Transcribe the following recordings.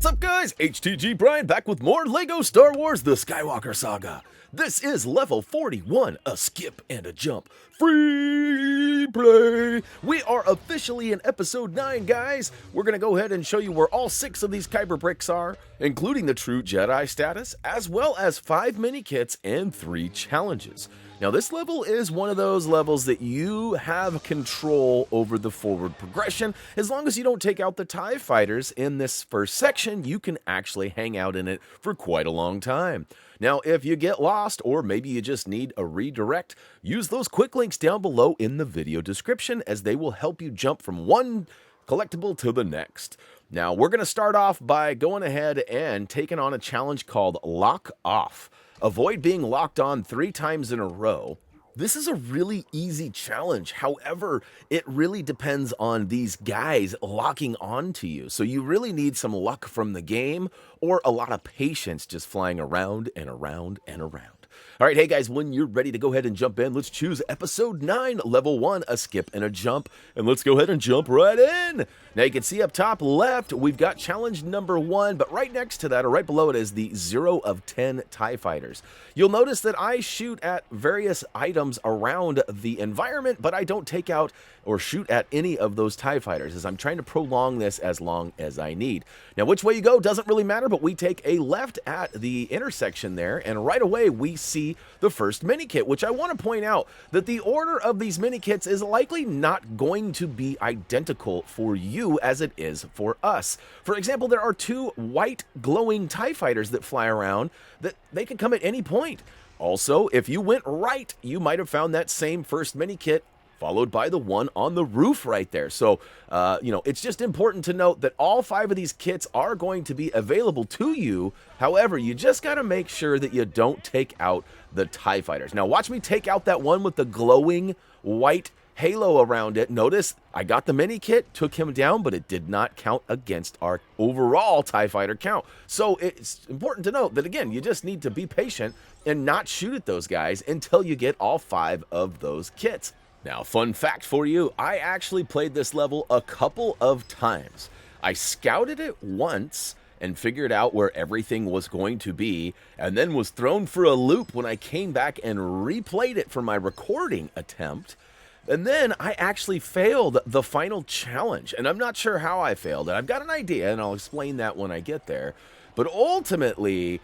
What's up, guys? HTG Brian back with more LEGO Star Wars The Skywalker Saga. This is level 41, a skip and a jump. Free play! We are officially in episode 9, guys. We're going to go ahead and show you where all 6 of these Kyber bricks are, including the true Jedi status, as well as 5 mini kits and 3 challenges. Now, this level is one of those levels that you have control over the forward progression. As long as you don't take out the TIE fighters in this first section, you can actually hang out in it for quite a long time. Now, if you get lost, or maybe you just need a redirect, use those quick links down below in the video description, as they will help you jump from one collectible to the next. Now, we're going to start off by going ahead and taking on a challenge called Lock Off. Avoid being locked on 3 times in a row. This is a really easy challenge. However, it really depends on these guys locking on to you. So you really need some luck from the game or a lot of patience just flying around and around and around. All right, hey guys, when you're ready to go ahead and jump in, let's choose episode 9, level 1, a skip and a jump, and let's go ahead and jump right in. Now you can see up top left, we've got challenge number 1, but right next to that, or right below it, is the 0 of 10 TIE fighters. You'll notice that I shoot at various items around the environment, but I don't take out or shoot at any of those TIE fighters, as I'm trying to prolong this as long as I need. Now, which way you go doesn't really matter, but we take a left at the intersection there, and right away we see the first mini kit, which I want to point out that the order of these mini kits is likely not going to be identical for you as it is for us. For example, there are 2 white glowing TIE fighters that fly around that they can come at any point. Also, if you went right, you might have found that same first mini kit followed by the one on the roof right there. So, it's just important to note that all 5 of these kits are going to be available to you. However, you just got to make sure that you don't take out the TIE fighters. Now, watch me take out that one with the glowing white halo around it. Notice I got the mini kit, took him down, but it did not count against our overall TIE fighter count. So it's important to note that, again, you just need to be patient and not shoot at those guys until you get all 5 of those kits. Now, fun fact for you, I actually played this level a couple of times. I scouted it once and figured out where everything was going to be, and then was thrown for a loop when I came back and replayed it for my recording attempt. And then I actually failed the final challenge, and I'm not sure how I failed it. I've got an idea, and I'll explain that when I get there. But ultimately,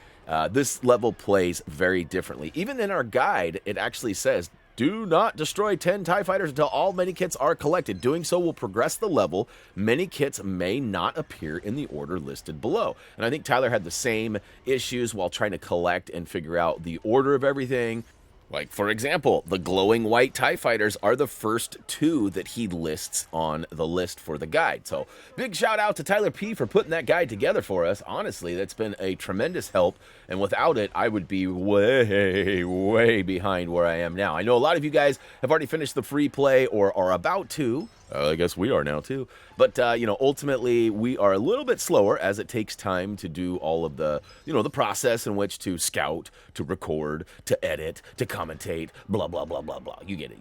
this level plays very differently. Even in our guide, it actually says, do not destroy 10 TIE fighters until all mini kits are collected. Doing so will progress the level. Mini kits may not appear in the order listed below. And I think Tyler had the same issues while trying to collect and figure out the order of everything. Like, for example, the glowing white TIE fighters are the first 2 that he lists on the list for the guide. So, big shout out to Tyler P for putting that guide together for us. Honestly, that's been a tremendous help, and without it, I would be way behind where I am now. I know a lot of you guys have already finished the free play or are about to. I guess we are now too. But, ultimately, we are a little bit slower as it takes time to do all of the, the process in which to scout, to record, to edit, to commentate, blah, blah, blah, blah, blah. You get it.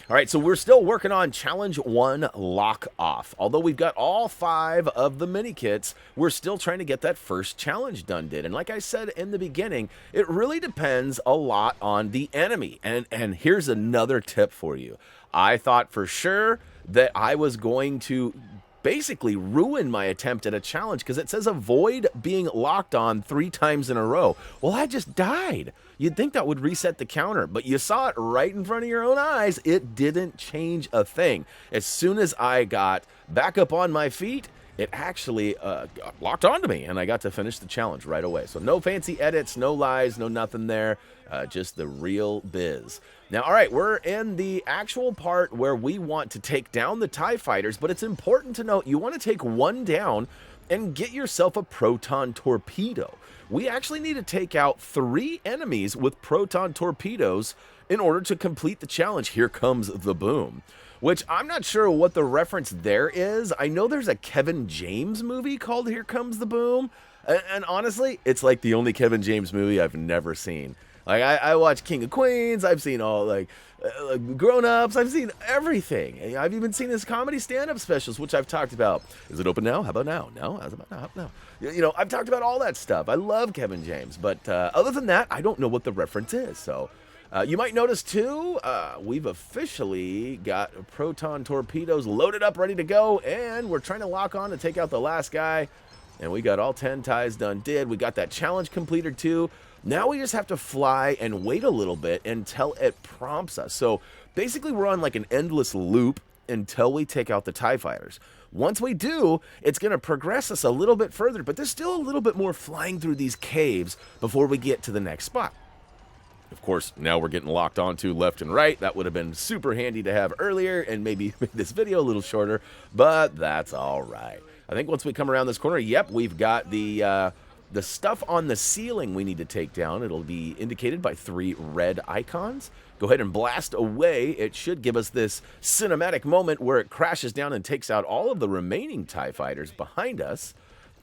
All right, so we're still working on Challenge 1, Lock Off. Although we've got all 5 of the mini kits, we're still trying to get that first challenge done. And like I said in the beginning, it really depends a lot on the enemy. And here's another tip for you. I thought for sure that I was going to basically ruin my attempt at a challenge because it says avoid being locked on 3 times in a row. Well, I just died. You'd think that would reset the counter, but you saw it right in front of your own eyes. It didn't change a thing. As soon as I got back up on my feet, it actually got locked onto me, and I got to finish the challenge right away. So no fancy edits, no lies, no nothing there, just the real biz. Now, all right, we're in the actual part where we want to take down the TIE fighters, but it's important to note you want to take one down and get yourself a proton torpedo. We actually need to take out 3 enemies with proton torpedoes in order to complete the challenge. Here comes the boom. Which I'm not sure what the reference there is. I know there's a Kevin James movie called Here Comes the Boom. And honestly, it's like the only Kevin James movie I've never seen. Like, I watch King of Queens. I've seen all, like, grown-ups. I've seen everything. I've even seen his comedy stand-up specials, which I've talked about. Is it open now? How about now? No? How's about now? How about now? You know, I've talked about all that stuff. I love Kevin James. But other than that, I don't know what the reference is. So you might notice, too, we've officially got proton torpedoes loaded up, ready to go. And we're trying to lock on to take out the last guy. And we got all 10 ties done. We got that challenge completed, too. Now we just have to fly and wait a little bit until it prompts us. So basically we're on like an endless loop until we take out the TIE fighters. Once we do, it's going to progress us a little bit further, but there's still a little bit more flying through these caves before we get to the next spot. Of course, now we're getting locked onto left and right. That would have been super handy to have earlier and maybe make this video a little shorter, but that's all right. I think once we come around this corner, yep, we've got the stuff on the ceiling we need to take down. It'll be indicated by 3 red icons. Go ahead and blast away. It should give us this cinematic moment where it crashes down and takes out all of the remaining TIE fighters behind us.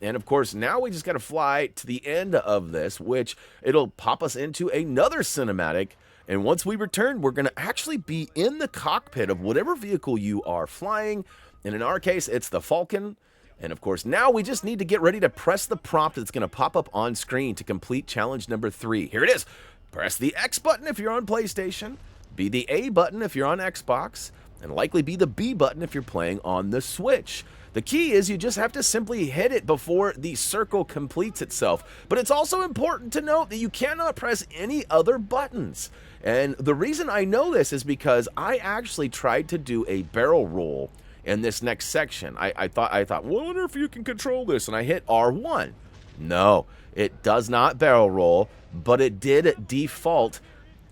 And of course, now we just got to fly to the end of this, which it'll pop us into another cinematic. And once we return, we're going to actually be in the cockpit of whatever vehicle you are flying. And in our case, it's the Falcon. And of course, now we just need to get ready to press the prompt that's going to pop up on screen to complete challenge number 3. Here it is. Press the X button if you're on PlayStation, be the A button if you're on Xbox, and likely be the B button if you're playing on the Switch. The key is you just have to simply hit it before the circle completes itself. But it's also important to note that you cannot press any other buttons. And the reason I know this is because I actually tried to do a barrel roll in this next section. I thought, well, I wonder if you can control this, and I hit R1. No, it does not barrel roll, but it did default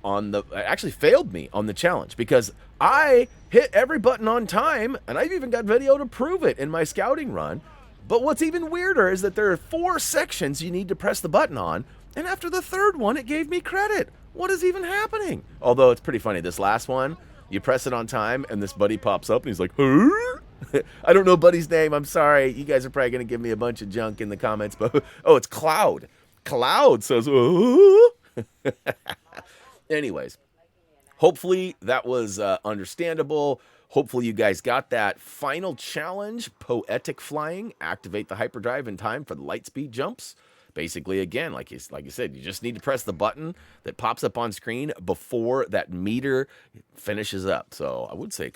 on the, it actually failed me on the challenge because I hit every button on time, and I've even got video to prove it in my scouting run. But what's even weirder is that there are 4 sections you need to press the button on, and after the 3rd one, it gave me credit. What is even happening? Although it's pretty funny, this last one, you press it on time, and this buddy pops up, and he's like, huh? I don't know Buddy's name. I'm sorry. You guys are probably going to give me a bunch of junk in the comments. But oh, it's Cloud. Cloud says, oh. Anyways, hopefully that was understandable. Hopefully you guys got that final challenge, Poe-etic flying. Activate the hyperdrive in time for the light speed jumps. Basically, again, like you said, you just need to press the button that pops up on screen before that meter finishes up. So I would say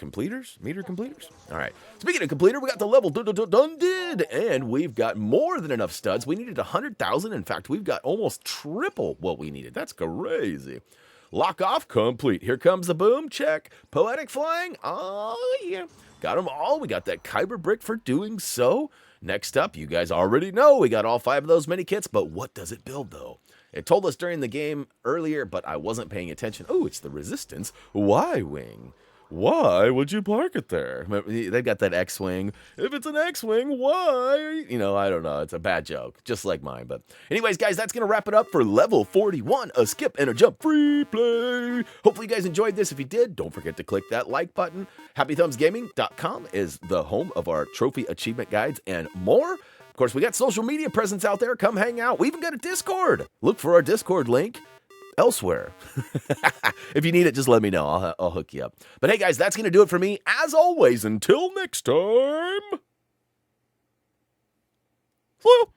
meter completers. All right. Speaking of completer, we got the level done did, and we've got more than enough studs. We needed 100,000. In fact, we've got almost triple what we needed. That's crazy. Lock off complete. Here comes the boom. Check. Poetic flying. Oh, yeah. Got them all. We got that Kyber brick for doing so. Next up, you guys already know we got all 5 of those mini kits, but what does it build, though? It told us during the game earlier, but I wasn't paying attention. Oh, it's the Resistance Y-Wing. Why would you park it there? They've got that X-Wing. If it's an X-Wing, why? You know, I don't know. It's a bad joke, just like mine. But anyways, guys, that's going to wrap it up for level 41, a skip and a jump free play. Hopefully you guys enjoyed this. If you did, don't forget to click that like button. HappyThumbsGaming.com is the home of our trophy achievement guides and more. Of course, we got social media presence out there. Come hang out. We even got a Discord. Look for our Discord link elsewhere. If you need it, just let me know. I'll hook you up. But hey, guys, that's going to do it for me. As always, until next time. Well,